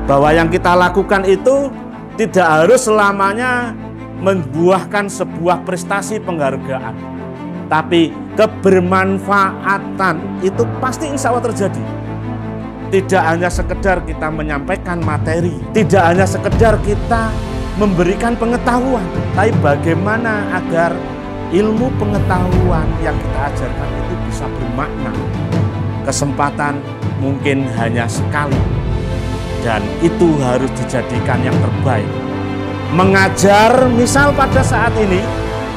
bahwa yang kita lakukan itu tidak harus selamanya membuahkan sebuah prestasi penghargaan, tapi kebermanfaatan itu pasti insya Allah terjadi. Tidak hanya sekedar kita menyampaikan materi, tidak hanya sekedar kita memberikan pengetahuan, tapi bagaimana agar ilmu pengetahuan yang kita ajarkan itu bisa bermakna. Kesempatan mungkin hanya sekali, dan itu harus dijadikan yang terbaik. Mengajar misal pada saat ini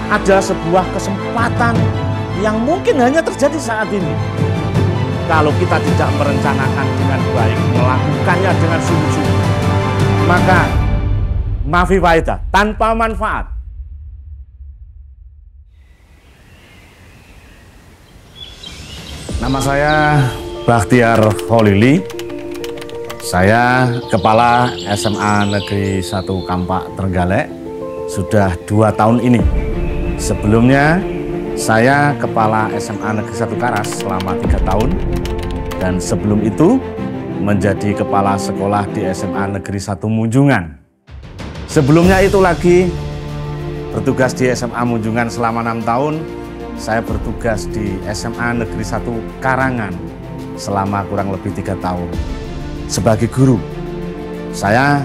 adalah sebuah kesempatan yang mungkin hanya terjadi saat ini. Kalau kita tidak merencanakan dengan baik, melakukannya dengan sungguh-sungguh, maka mafi faedah, tanpa manfaat. Nama saya Bakhtiar Holili. Saya Kepala SMA Negeri 1 Kampak Trenggalek sudah 2 tahun ini. Sebelumnya saya Kepala SMA Negeri 1 Karas selama 3 tahun. Dan sebelum itu menjadi Kepala Sekolah di SMA Negeri 1 Munjungan. Sebelumnya itu lagi bertugas di SMA Munjungan selama 6 tahun. Saya bertugas di SMA Negeri 1 Karangan selama kurang lebih 3 tahun. Sebagai guru, saya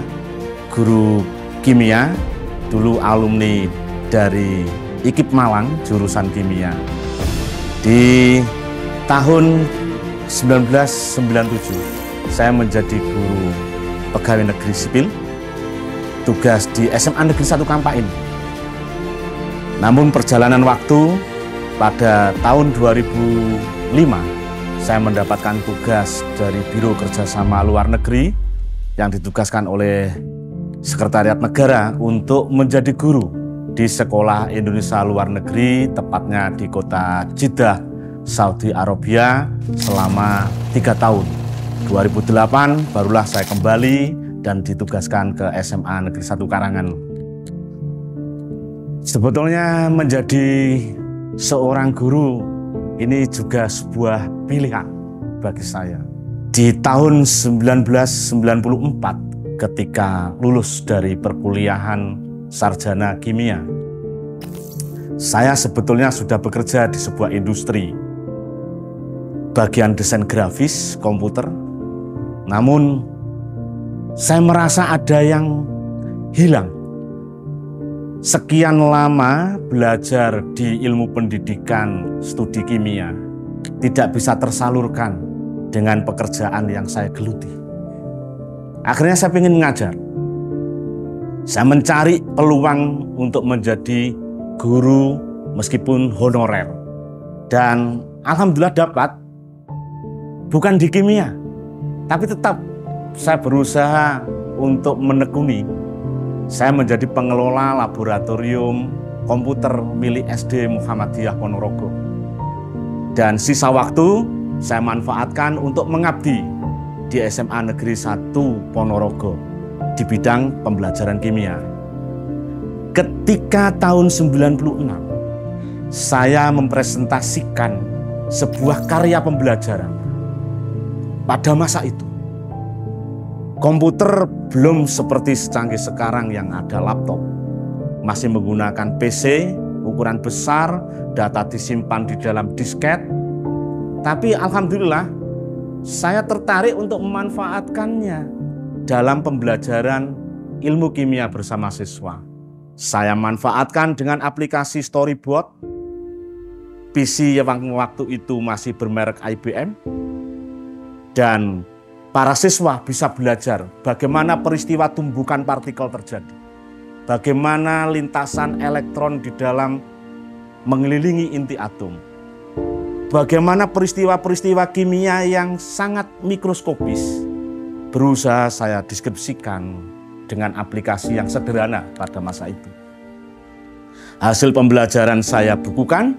guru kimia, dulu alumni dari IKIP Malang, jurusan kimia. Di tahun 1997, saya menjadi guru pegawai negeri sipil, tugas di SMA Negeri 1 Kampak ini. Namun perjalanan waktu, pada tahun 2005, saya mendapatkan tugas dari Biro Kerjasama Luar Negeri yang ditugaskan oleh Sekretariat Negara untuk menjadi guru di Sekolah Indonesia Luar Negeri, tepatnya di kota Jeddah, Saudi Arabia selama 3 tahun. 2008 barulah saya kembali dan ditugaskan ke SMA Negeri 1 Karangan. Sebetulnya menjadi seorang guru ini juga sebuah pilihan bagi saya. Di tahun 1994 ketika lulus dari perkuliahan sarjana kimia, saya sebetulnya sudah bekerja di sebuah industri bagian desain grafis komputer. Namun saya merasa ada yang hilang. Sekian lama belajar di ilmu pendidikan studi kimia tidak bisa tersalurkan dengan pekerjaan yang saya geluti. Akhirnya saya ingin mengajar. Saya mencari peluang untuk menjadi guru meskipun honorer. Dan alhamdulillah dapat, bukan di kimia, tapi tetap saya berusaha untuk menekuni. Saya menjadi pengelola laboratorium komputer milik SD Muhammadiyah Ponorogo. Dan sisa waktu saya manfaatkan untuk mengabdi di SMA Negeri 1 Ponorogo di bidang pembelajaran kimia. Ketika tahun 96, saya mempresentasikan sebuah karya pembelajaran. Pada masa itu, komputer belum seperti secanggih sekarang yang ada laptop. Masih menggunakan PC, ukuran besar, data disimpan di dalam disket. Tapi alhamdulillah, saya tertarik untuk memanfaatkannya dalam pembelajaran ilmu kimia bersama siswa. Saya manfaatkan dengan aplikasi Storyboard. PC yang waktu itu masih bermerek IBM. Dan para siswa bisa belajar bagaimana peristiwa tumbukan partikel terjadi. Bagaimana lintasan elektron di dalam mengelilingi inti atom. Bagaimana peristiwa-peristiwa kimia yang sangat mikroskopis berusaha saya deskripsikan dengan aplikasi yang sederhana pada masa itu. Hasil pembelajaran saya bukukan,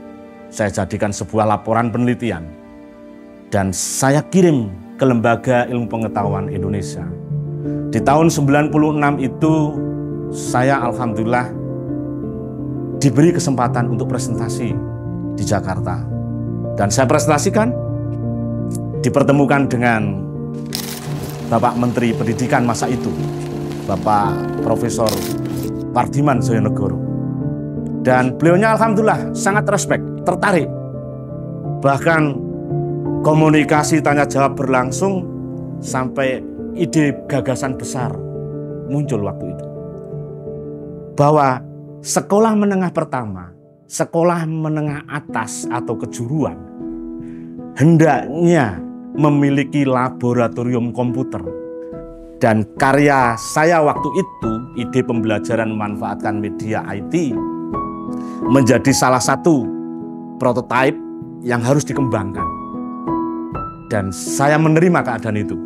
saya jadikan sebuah laporan penelitian. Dan saya kirim ke Lembaga Ilmu Pengetahuan Indonesia. Di tahun 96 itu saya alhamdulillah diberi kesempatan untuk presentasi di Jakarta. Dan saya presentasikan, dipertemukan dengan Bapak Menteri Pendidikan masa itu, Bapak Profesor Pardiman Djojonegoro. Dan beliaunya alhamdulillah sangat respect, tertarik. Bahkan komunikasi tanya jawab berlangsung sampai ide gagasan besar muncul waktu itu. Bahwa sekolah menengah pertama, sekolah menengah atas atau kejuruan hendaknya memiliki laboratorium komputer. Dan karya saya waktu itu, ide pembelajaran memanfaatkan media IT, menjadi salah satu prototipe yang harus dikembangkan. Dan saya menerima keadaan itu.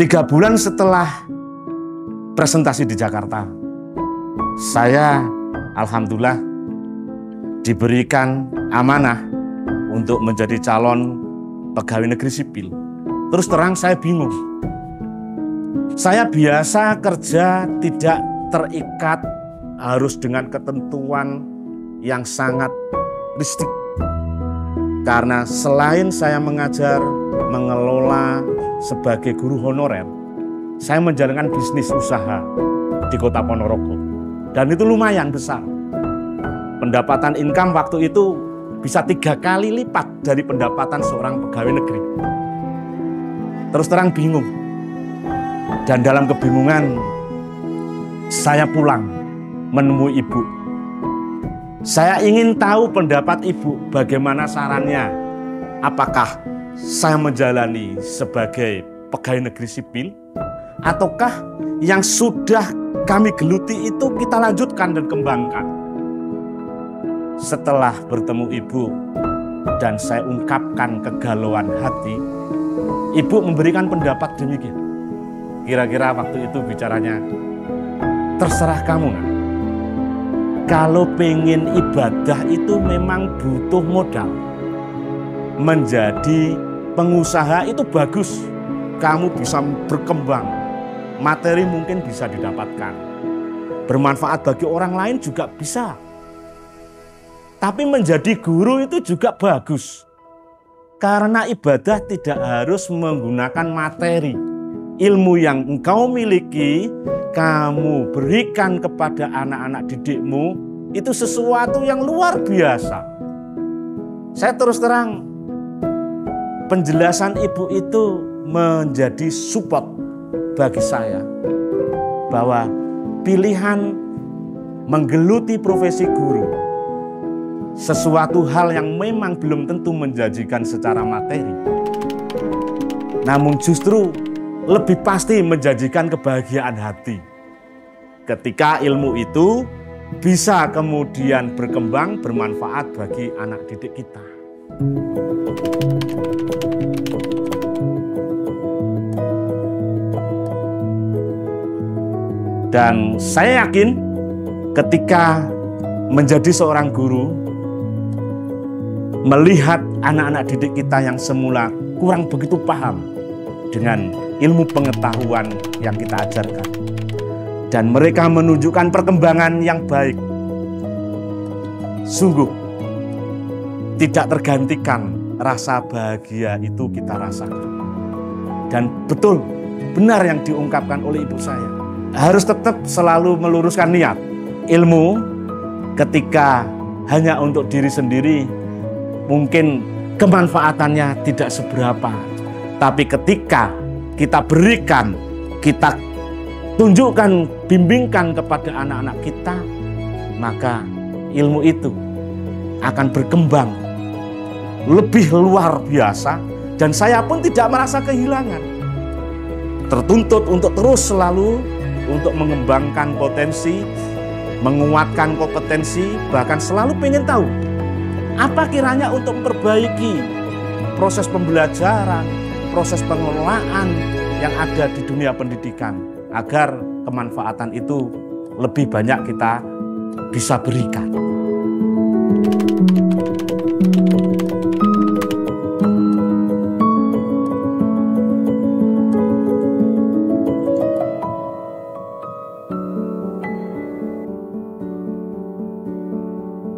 3 bulan setelah presentasi di Jakarta, saya alhamdulillah diberikan amanah untuk menjadi calon pegawai negeri sipil. Terus terang saya bingung. Saya biasa kerja tidak terikat harus dengan ketentuan yang sangat restriksi. Karena selain saya mengajar, mengelola sebagai guru honorer, saya menjalankan bisnis usaha di Kota Ponorogo. Dan itu lumayan besar. Pendapatan income waktu itu bisa 3 kali lipat dari pendapatan seorang pegawai negeri. Terus terang bingung. Dan dalam kebingungan, saya pulang menemui ibu. Saya ingin tahu pendapat ibu, bagaimana sarannya. Apakah saya menjalani sebagai pegawai negeri sipil, ataukah yang sudah kami geluti itu kita lanjutkan dan kembangkan. Setelah bertemu ibu dan saya ungkapkan kegalauan hati, ibu memberikan pendapat demikian. Kira-kira waktu itu bicaranya, terserah kamu, nak. Kalau pengen ibadah itu memang butuh modal. Menjadi pengusaha itu bagus. Kamu bisa berkembang. Materi mungkin bisa didapatkan. Bermanfaat bagi orang lain juga bisa. Tapi menjadi guru itu juga bagus. Karena ibadah tidak harus menggunakan materi. Ilmu yang engkau miliki, kamu berikan kepada anak-anak didikmu, itu sesuatu yang luar biasa. Saya terus terang, penjelasan ibu itu menjadi support bagi saya. Bahwa pilihan menggeluti profesi guru, sesuatu hal yang memang belum tentu menjanjikan secara materi. Namun justru lebih pasti menjanjikan kebahagiaan hati. Ketika ilmu itu bisa kemudian berkembang, bermanfaat bagi anak didik kita. Dan saya yakin ketika menjadi seorang guru, melihat anak-anak didik kita yang semula kurang begitu paham dengan ilmu pengetahuan yang kita ajarkan. Dan mereka menunjukkan perkembangan yang baik. Sungguh tidak tergantikan rasa bahagia itu kita rasakan. Dan betul, benar yang diungkapkan oleh ibu saya. Harus tetap selalu meluruskan niat. Ilmu ketika hanya untuk diri sendiri, mungkin kemanfaatannya tidak seberapa. Tapi ketika kita berikan, kita tunjukkan, bimbingkan kepada anak-anak kita, maka ilmu itu akan berkembang lebih luar biasa. Dan saya pun tidak merasa kehilangan. Tertuntut untuk terus selalu untuk mengembangkan potensi, menguatkan kompetensi, bahkan selalu pengen tahu apa kiranya untuk memperbaiki proses pembelajaran, proses pengelolaan yang ada di dunia pendidikan, agar kemanfaatan itu lebih banyak kita bisa berikan.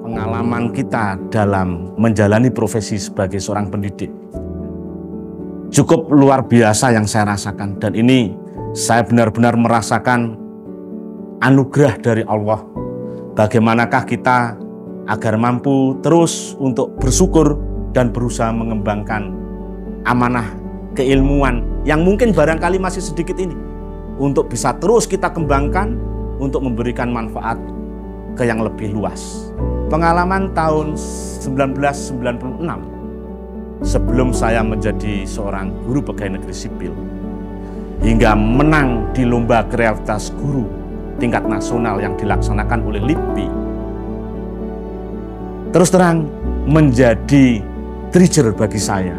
Pengalaman kita dalam menjalani profesi sebagai seorang pendidik cukup luar biasa yang saya rasakan. Dan ini saya benar-benar merasakan anugerah dari Allah. Bagaimanakah kita agar mampu terus untuk bersyukur dan berusaha mengembangkan amanah keilmuan yang mungkin barangkali masih sedikit ini, untuk bisa terus kita kembangkan untuk memberikan manfaat ke yang lebih luas. Pengalaman tahun 1996 sebelum saya menjadi seorang guru pegawai negeri sipil hingga menang di lomba kreativitas guru tingkat nasional yang dilaksanakan oleh LIPI, terus terang menjadi trigger bagi saya,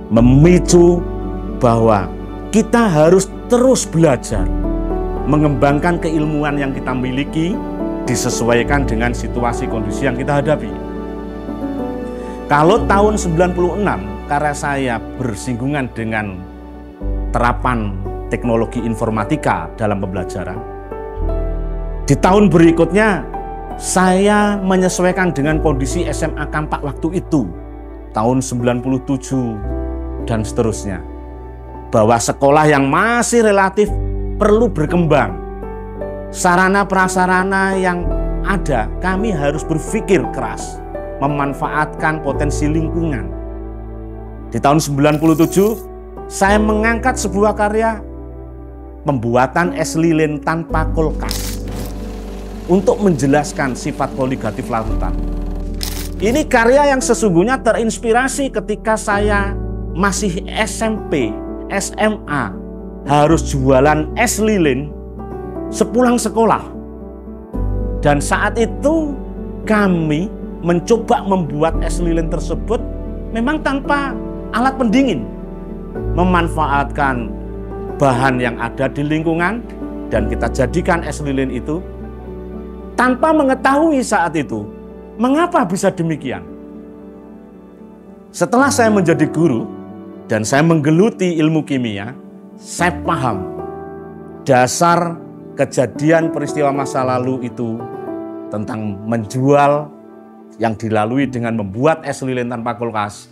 memicu bahwa kita harus terus belajar mengembangkan keilmuan yang kita miliki disesuaikan dengan situasi kondisi yang kita hadapi. Kalau tahun 96 karena saya bersinggungan dengan terapan teknologi informatika dalam pembelajaran, di tahun berikutnya saya menyesuaikan dengan kondisi SMA Kampak waktu itu, tahun 97 dan seterusnya, bahwa sekolah yang masih relatif perlu berkembang. Sarana prasarana yang ada, kami harus berpikir keras, memanfaatkan potensi lingkungan. Di tahun 97, saya mengangkat sebuah karya pembuatan es lilin tanpa kulkas untuk menjelaskan sifat koligatif larutan. Ini karya yang sesungguhnya terinspirasi ketika saya masih SMP, SMA, harus jualan es lilin sepulang sekolah. Dan saat itu kami mencoba membuat es lilin tersebut memang tanpa alat pendingin, memanfaatkan bahan yang ada di lingkungan, dan kita jadikan es lilin itu tanpa mengetahui saat itu mengapa bisa demikian. Setelah saya menjadi guru dan saya menggeluti ilmu kimia, saya paham dasar kejadian peristiwa masa lalu itu tentang menjual yang dilalui dengan membuat es lilin tanpa kulkas.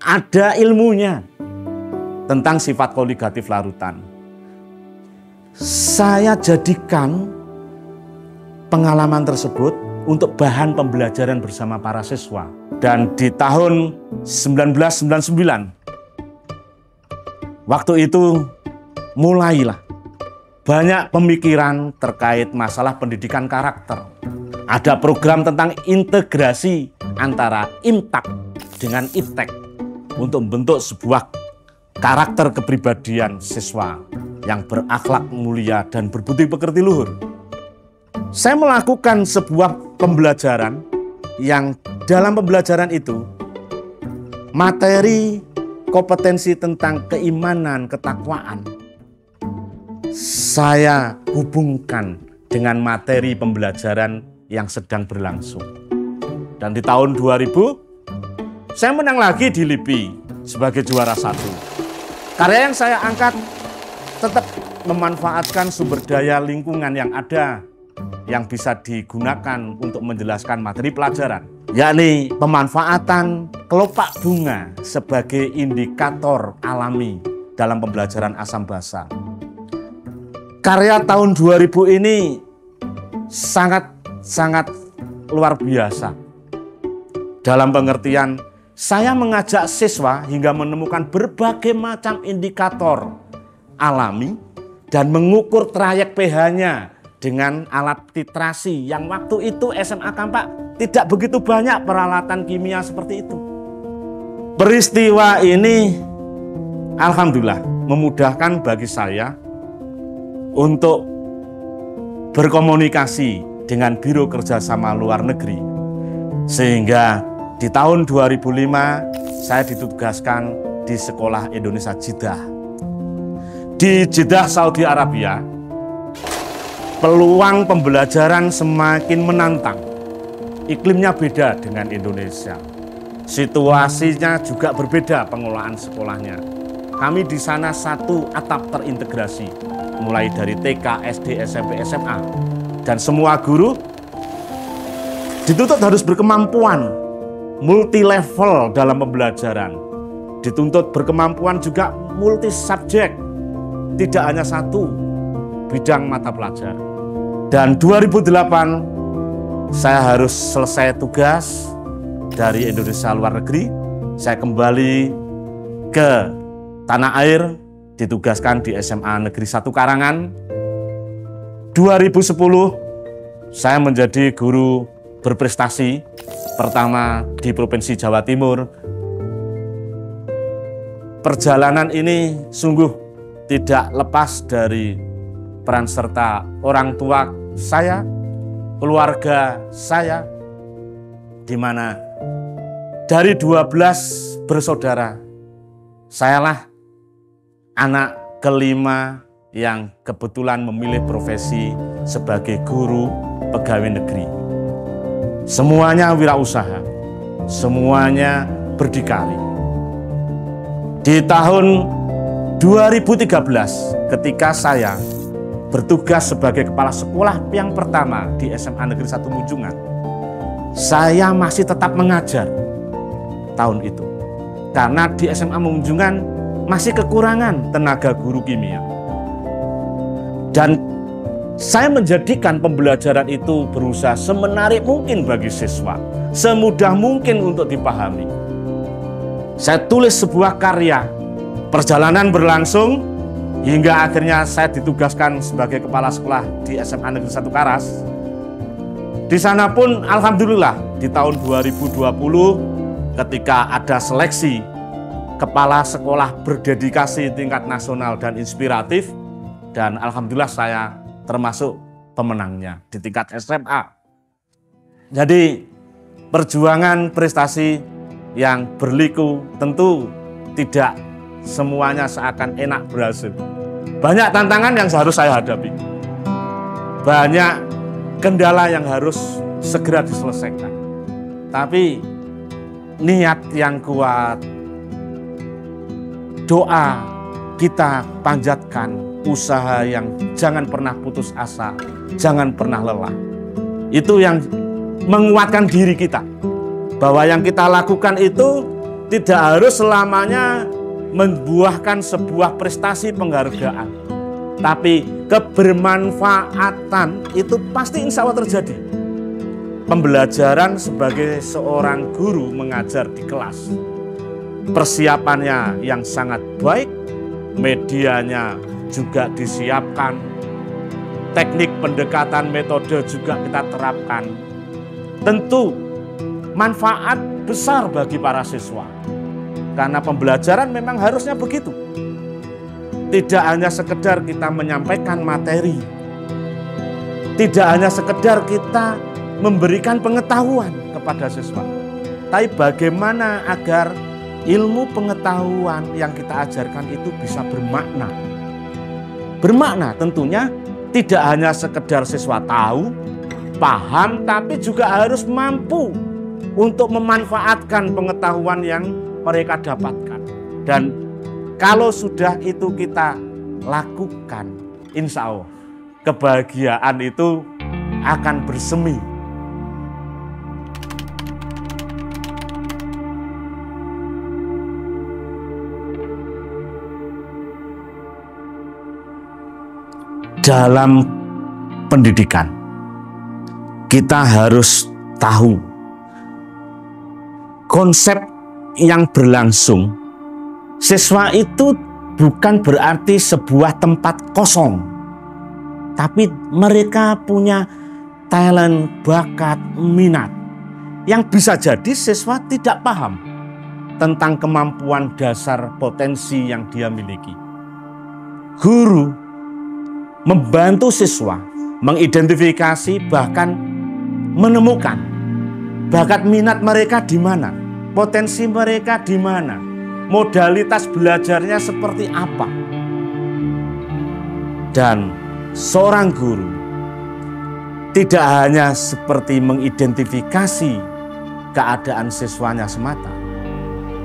Ada ilmunya tentang sifat koligatif larutan. Saya jadikan pengalaman tersebut untuk bahan pembelajaran bersama para siswa. Dan di tahun 1999, waktu itu mulailah banyak pemikiran terkait masalah pendidikan karakter. Ada program tentang integrasi antara IMTAK dengan IPTEK untuk membentuk sebuah karakter kepribadian siswa yang berakhlak mulia dan berbudi pekerti luhur. Saya melakukan sebuah pembelajaran yang dalam pembelajaran itu materi kompetensi tentang keimanan, ketakwaan saya hubungkan dengan materi pembelajaran yang sedang berlangsung. Dan di tahun 2000, saya menang lagi di LIPI sebagai juara 1. Karya yang saya angkat tetap memanfaatkan sumber daya lingkungan yang ada, yang bisa digunakan untuk menjelaskan materi pelajaran, yakni pemanfaatan kelopak bunga sebagai indikator alami dalam pembelajaran asam basa. Karya tahun 2000 ini sangat luar biasa. Dalam pengertian, saya mengajak siswa hingga menemukan berbagai macam indikator alami dan mengukur trayek pH-nya dengan alat titrasi yang waktu itu SMA Kampak tidak begitu banyak peralatan kimia seperti itu. Peristiwa ini alhamdulillah memudahkan bagi saya untuk berkomunikasi dengan Biro Kerjasama Luar Negeri. Sehingga di tahun 2005 saya ditugaskan di Sekolah Indonesia Jeddah. Di Jeddah, Saudi Arabia, peluang pembelajaran semakin menantang. Iklimnya beda dengan Indonesia. Situasinya juga berbeda pengelolaan sekolahnya. Kami di sana satu atap terintegrasi, mulai dari TK, SD, SMP, SMA. Dan semua guru dituntut harus berkemampuan multi level dalam pembelajaran. dituntut berkemampuan juga multi subjek, tidak hanya satu bidang mata pelajaran. Dan 2008 saya harus selesai tugas dari Indonesia luar negeri. Saya kembali ke tanah air, ditugaskan di SMA Negeri 1 Karangan. 2010 saya menjadi guru berprestasi pertama di Provinsi Jawa Timur. Perjalanan ini sungguh tidak lepas dari peran serta orang tua saya, keluarga saya, di mana dari 12 bersaudara, sayalah anak kelima yang kebetulan memilih profesi sebagai guru pegawai negeri. Semuanya wirausaha, semuanya berdikari. Di tahun 2013, ketika saya bertugas sebagai kepala sekolah yang pertama di SMA Negeri 1 Munjungan, saya masih tetap mengajar tahun itu. Karena di SMA Munjungan masih kekurangan tenaga guru kimia. Dan saya menjadikan pembelajaran itu berusaha semenarik mungkin bagi siswa, semudah mungkin untuk dipahami. Saya tulis sebuah karya, perjalanan berlangsung hingga akhirnya saya ditugaskan sebagai kepala sekolah di SMA Negeri 1 Karas. Di sana pun alhamdulillah di tahun 2020 ketika ada seleksi kepala sekolah berdedikasi tingkat nasional dan inspiratif, dan alhamdulillah saya termasuk pemenangnya di tingkat SMA. Jadi perjuangan prestasi yang berliku tentu tidak semuanya seakan enak berhasil. Banyak tantangan yang harus saya hadapi. Banyak kendala yang harus segera diselesaikan. Tapi niat yang kuat, doa kita panjatkan, usaha yang jangan pernah putus asa, jangan pernah lelah. Itu yang menguatkan diri kita. Bahwa yang kita lakukan itu tidak harus selamanya membuahkan sebuah prestasi penghargaan. Tapi kebermanfaatan itu pasti insya Allah terjadi. Pembelajaran sebagai seorang guru mengajar di kelas, persiapannya yang sangat baik, medianya juga disiapkan, teknik pendekatan metode juga kita terapkan. Tentu manfaat besar bagi para siswa, karena pembelajaran memang harusnya begitu. Tidak hanya sekedar kita menyampaikan materi, tidak hanya sekedar kita memberikan pengetahuan kepada siswa, tapi bagaimana agar ilmu pengetahuan yang kita ajarkan itu bisa bermakna. Bermakna tentunya tidak hanya sekedar siswa tahu, paham, tapi juga harus mampu untuk memanfaatkan pengetahuan yang mereka dapatkan. Dan kalau sudah itu kita lakukan, insya Allah kebahagiaan itu akan bersemi. Dalam pendidikan, kita harus tahu konsep yang berlangsung. Siswa itu bukan berarti sebuah tempat kosong, tapi mereka punya talent, bakat, minat yang bisa jadi siswa tidak paham tentang kemampuan dasar potensi yang dia miliki. Guru membantu siswa mengidentifikasi, bahkan menemukan bakat minat mereka di mana, potensi mereka di mana, modalitas belajarnya seperti apa. Dan seorang guru tidak hanya seperti mengidentifikasi keadaan siswanya semata,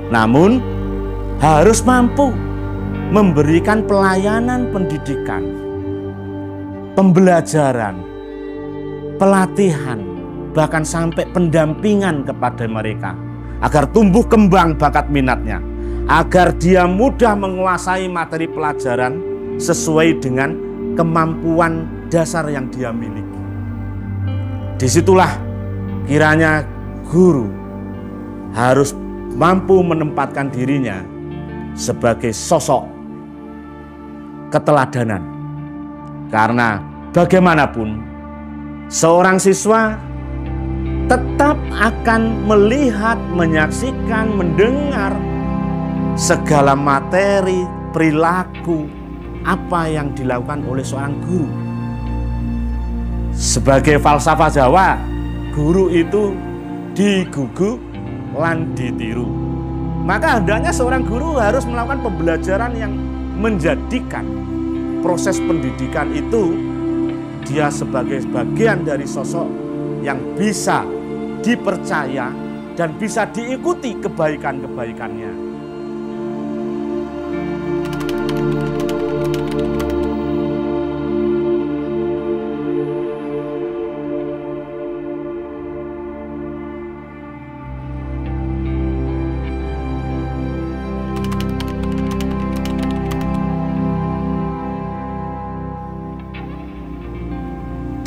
namun harus mampu memberikan pelayanan pendidikan, pembelajaran, pelatihan, bahkan sampai pendampingan kepada mereka agar tumbuh kembang bakat minatnya, agar dia mudah menguasai materi pelajaran sesuai dengan kemampuan dasar yang dia miliki. Disitulah kiranya guru harus mampu menempatkan dirinya sebagai sosok keteladanan. Karena bagaimanapun seorang siswa tetap akan melihat, menyaksikan, mendengar segala materi, perilaku, apa yang dilakukan oleh seorang guru. Sebagai falsafah Jawa, guru itu digugu lan ditiru. Maka hendaknya seorang guru harus melakukan pembelajaran yang menjadikan proses pendidikan itu dia sebagai bagian dari sosok yang bisa dipercaya dan bisa diikuti kebaikan-kebaikannya.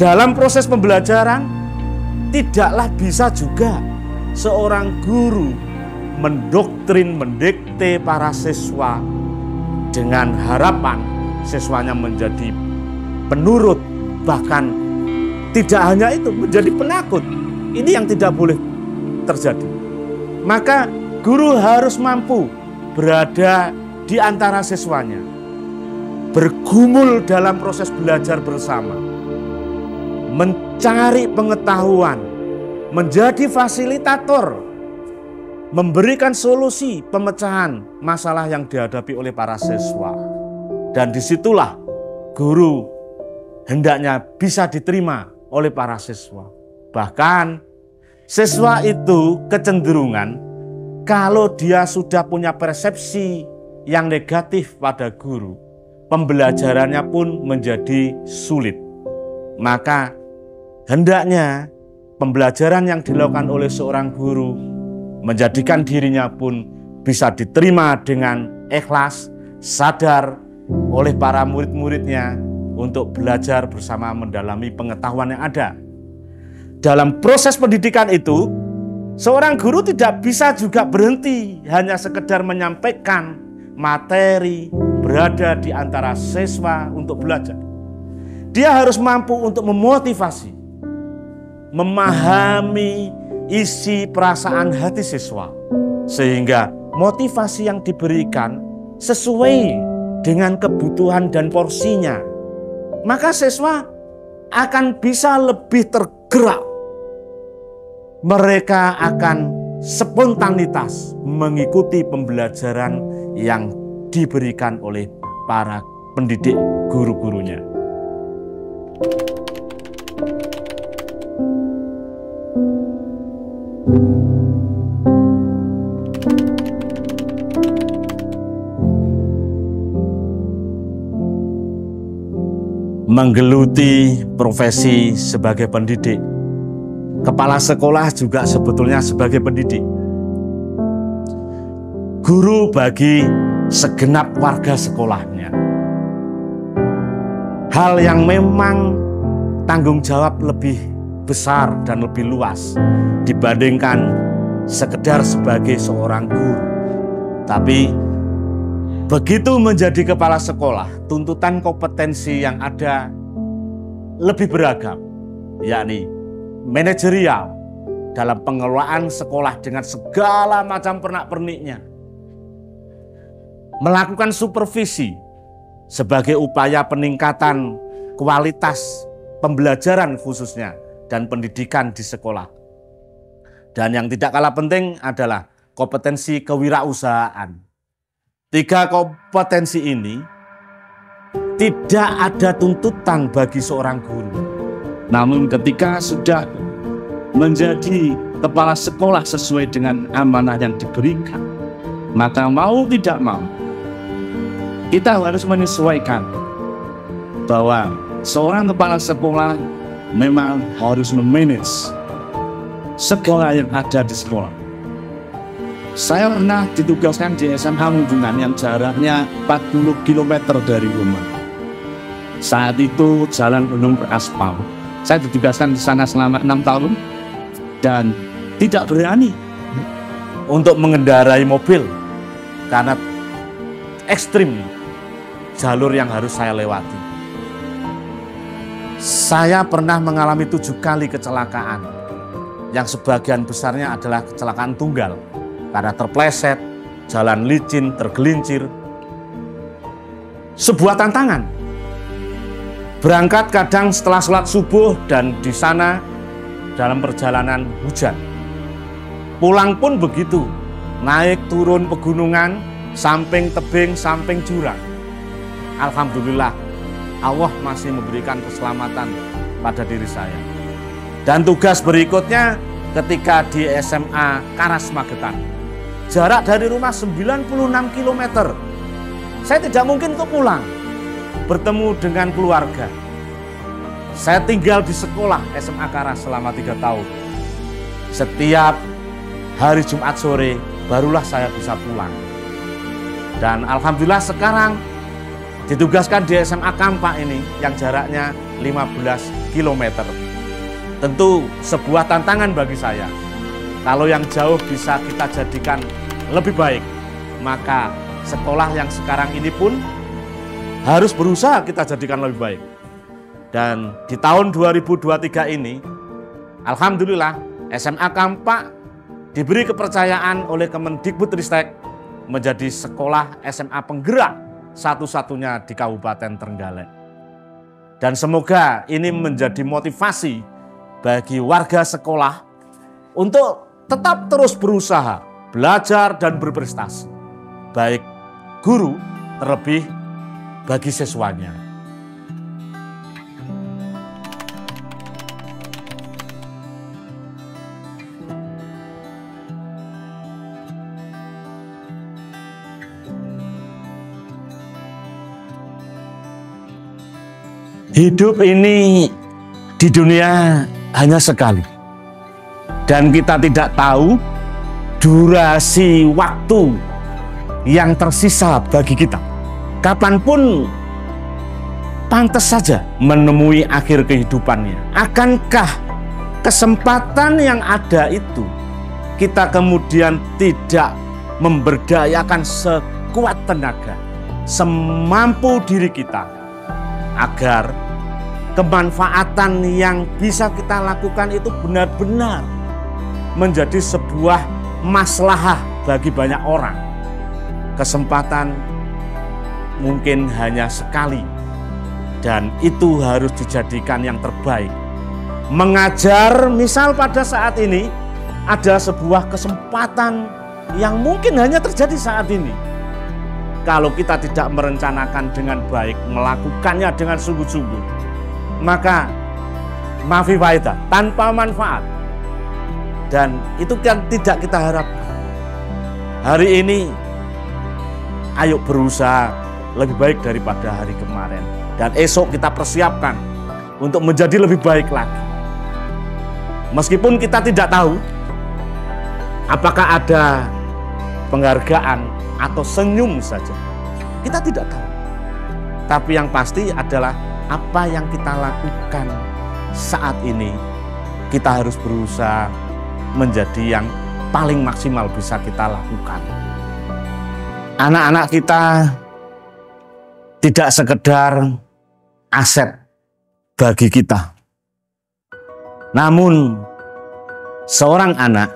Dalam proses pembelajaran, tidaklah bisa juga seorang guru mendoktrin, mendikte para siswa dengan harapan siswanya menjadi penurut, bahkan tidak hanya itu, menjadi penakut. Ini yang tidak boleh terjadi. Maka guru harus mampu berada di antara siswanya, bergumul dalam proses belajar bersama, mencari pengetahuan, menjadi fasilitator, memberikan solusi pemecahan masalah yang dihadapi oleh para siswa. Dan disitulah guru hendaknya bisa diterima oleh para siswa. Bahkan siswa itu kecenderungan kalau dia sudah punya persepsi yang negatif pada guru, pembelajarannya pun menjadi sulit. Maka hendaknya pembelajaran yang dilakukan oleh seorang guru menjadikan dirinya pun bisa diterima dengan ikhlas, sadar oleh para murid-muridnya untuk belajar bersama mendalami pengetahuan yang ada. Dalam proses pendidikan itu, seorang guru tidak bisa juga berhenti hanya sekedar menyampaikan materi, berada di antara siswa untuk belajar. Dia harus mampu untuk memotivasi, memahami isi perasaan hati siswa, sehingga motivasi yang diberikan sesuai dengan kebutuhan dan porsinya. Maka siswa akan bisa lebih tergerak. Mereka akan spontanitas mengikuti pembelajaran yang diberikan oleh para pendidik guru-gurunya. Menggeluti profesi sebagai pendidik, kepala sekolah juga sebetulnya sebagai pendidik, guru bagi segenap warga sekolahnya. Hal yang memang tanggung jawab lebih besar dan lebih luas dibandingkan sekedar sebagai seorang guru. Tapi begitu menjadi kepala sekolah, tuntutan kompetensi yang ada lebih beragam, yakni manajerial dalam pengelolaan sekolah dengan segala macam pernak-perniknya, melakukan supervisi sebagai upaya peningkatan kualitas pembelajaran khususnya dan pendidikan di sekolah. Dan yang tidak kalah penting adalah kompetensi kewirausahaan. 3 kompetensi ini tidak ada tuntutan bagi seorang guru. Namun ketika sudah menjadi kepala sekolah sesuai dengan amanah yang diberikan, maka mau tidak mau kita harus menyesuaikan bahwa seorang kepala sekolah memang harus memanage sekolah yang ada di sekolah. Saya pernah ditugaskan di SMA Hubungan yang jaraknya 40 km dari rumah. Saat itu jalan belum beraspal. Saya ditugaskan di sana selama 6 tahun dan tidak berani untuk mengendarai mobil karena ekstrim jalur yang harus saya lewati. Saya pernah mengalami 7 kali kecelakaan yang sebagian besarnya adalah kecelakaan tunggal karena terpleset, jalan licin, tergelincir. Sebuah tantangan. Berangkat kadang setelah sholat subuh dan di sana dalam perjalanan hujan. Pulang pun begitu, naik turun pegunungan, samping tebing, samping jurang. Alhamdulillah, Allah masih memberikan keselamatan pada diri saya. Dan tugas berikutnya ketika di SMA Karas Magetan. Jarak dari rumah 96 km. Saya tidak mungkin untuk pulang, bertemu dengan keluarga. Saya tinggal di sekolah SMA Karas selama 3 tahun. Setiap hari Jumat sore barulah saya bisa pulang. Dan alhamdulillah sekarang ditugaskan di SMA Kampak ini yang jaraknya 15 km. Tentu sebuah tantangan bagi saya. Kalau yang jauh bisa kita jadikan lebih baik, maka sekolah yang sekarang ini pun harus berusaha kita jadikan lebih baik. Dan di tahun 2023 ini, alhamdulillah SMA Kampak diberi kepercayaan oleh Kemendikbudristek menjadi sekolah SMA penggerak satu-satunya di Kabupaten Trenggalek. Dan semoga ini menjadi motivasi bagi warga sekolah untuk tetap terus berusaha, belajar dan berprestasi. Baik guru, terlebih bagi siswanya. Hidup ini di dunia hanya sekali. Dan kita tidak tahu durasi waktu yang tersisa bagi kita. Kapanpun pantas saja menemui akhir kehidupannya. Akankah kesempatan yang ada itu kita kemudian tidak memberdayakan sekuat tenaga, semampu diri kita, agar kemanfaatan yang bisa kita lakukan itu benar-benar menjadi sebuah maslahah bagi banyak orang. Kesempatan mungkin hanya sekali dan itu harus dijadikan yang terbaik. Mengajar misal pada saat ini adalah sebuah kesempatan yang mungkin hanya terjadi saat ini. Kalau kita tidak merencanakan dengan baik, melakukannya dengan sungguh-sungguh, maka mafi faedah, tanpa manfaat. Dan itu kan tidak kita harapkan. Hari ini ayo berusaha lebih baik daripada hari kemarin. Dan esok kita persiapkan untuk menjadi lebih baik lagi. Meskipun kita tidak tahu apakah ada penghargaan atau senyum saja. Kita tidak tahu. Tapi yang pasti adalah apa yang kita lakukan saat ini, kita harus berusaha menjadi yang paling maksimal bisa kita lakukan. Anak-anak kita tidak sekedar aset bagi kita. Namun seorang anak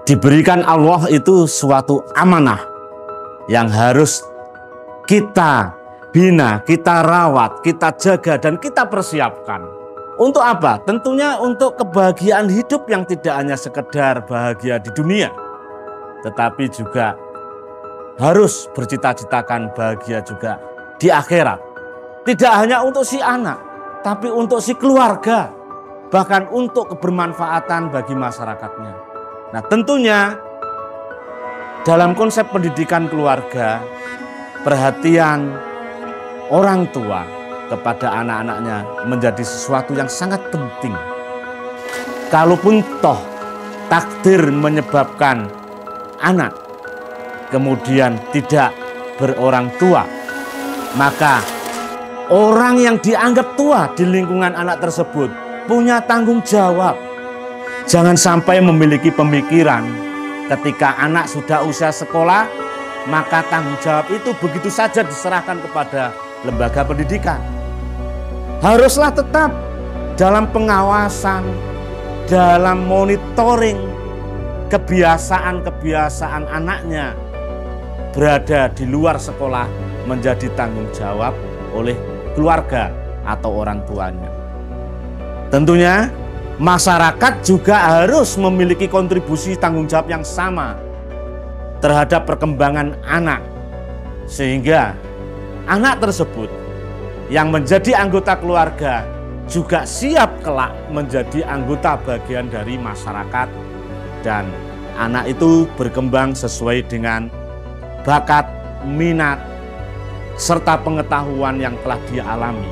diberikan Allah itu suatu amanah yang harus kita bina, kita rawat, kita jaga, dan kita persiapkan. Untuk apa? Tentunya untuk kebahagiaan hidup yang tidak hanya sekedar bahagia di dunia, tetapi juga harus bercita-citakan bahagia juga di akhirat. Tidak hanya untuk si anak, tapi untuk si keluarga, bahkan untuk kebermanfaatan bagi masyarakatnya. Nah, tentunya dalam konsep pendidikan keluarga, perhatian orang tua kepada anak-anaknya menjadi sesuatu yang sangat penting. Kalaupun toh takdir menyebabkan anak, kemudian tidak berorang tua, maka orang yang dianggap tua di lingkungan anak tersebut punya tanggung jawab. Jangan sampai memiliki pemikiran ketika anak sudah usia sekolah, maka tanggung jawab itu begitu saja diserahkan kepada lembaga pendidikan. Haruslah tetap dalam pengawasan, dalam monitoring kebiasaan-kebiasaan anaknya berada di luar sekolah menjadi tanggung jawab oleh keluarga atau orang tuanya. Tentunya masyarakat juga harus memiliki kontribusi tanggung jawab yang sama terhadap perkembangan anak, sehingga anak tersebut yang menjadi anggota keluarga juga siap kelak menjadi anggota bagian dari masyarakat, dan anak itu berkembang sesuai dengan bakat, minat, serta pengetahuan yang telah dia alami.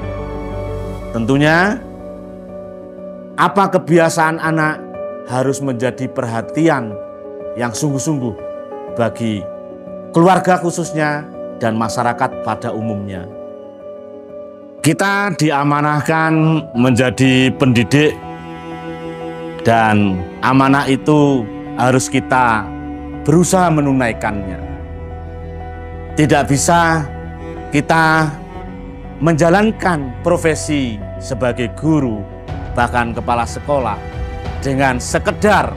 Tentunya apa kebiasaan anak harus menjadi perhatian yang sungguh-sungguh bagi keluarga khususnya dan masyarakat pada umumnya. Kita diamanahkan menjadi pendidik, dan amanah itu harus kita berusaha menunaikannya. Tidak bisa kita menjalankan profesi sebagai guru, bahkan kepala sekolah, dengan sekedar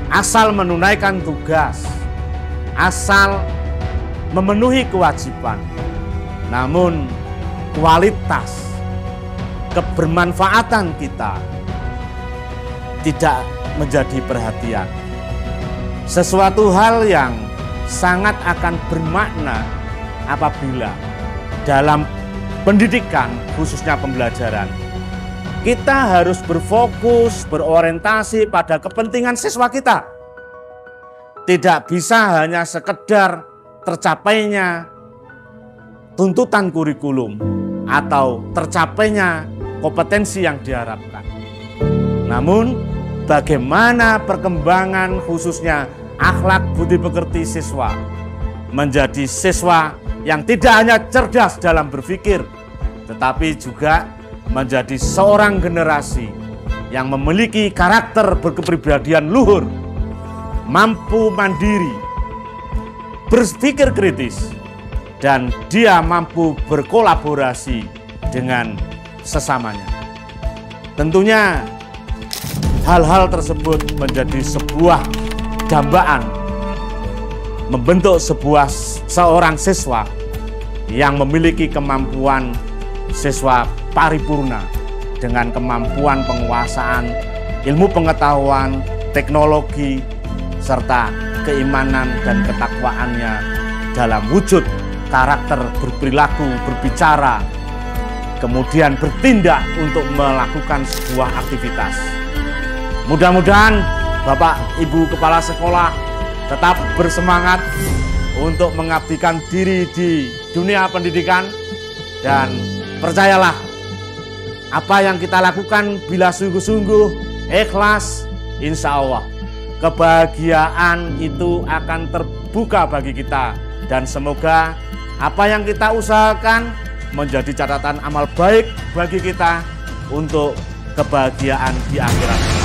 asal menunaikan tugas, asal memenuhi kewajiban, namun kualitas kebermanfaatan kita tidak menjadi perhatian. Sesuatu hal yang sangat akan bermakna apabila dalam pendidikan, khususnya pembelajaran, kita harus berfokus, berorientasi pada kepentingan siswa kita. Tidak bisa hanya sekedar tercapainya tuntutan kurikulum atau tercapainya kompetensi yang diharapkan. Namun, bagaimana perkembangan khususnya akhlak budi pekerti siswa menjadi siswa yang tidak hanya cerdas dalam berpikir, tetapi juga menjadi seorang generasi yang memiliki karakter berkepribadian luhur, mampu mandiri, berpikir kritis, dan dia mampu berkolaborasi dengan sesamanya. Tentunya hal-hal tersebut menjadi sebuah dambaan membentuk seorang siswa yang memiliki kemampuan siswa paripurna dengan kemampuan penguasaan ilmu pengetahuan, teknologi, serta keimanan dan ketakwaannya dalam wujud karakter berperilaku, berbicara, kemudian bertindak untuk melakukan sebuah aktivitas. Mudah-mudahan Bapak Ibu Kepala Sekolah tetap bersemangat untuk mengabdikan diri di dunia pendidikan, dan percayalah, apa yang kita lakukan bila sungguh-sungguh ikhlas, insya Allah kebahagiaan itu akan terbuka bagi kita, dan semoga apa yang kita usahakan menjadi catatan amal baik bagi kita untuk kebahagiaan di akhirat.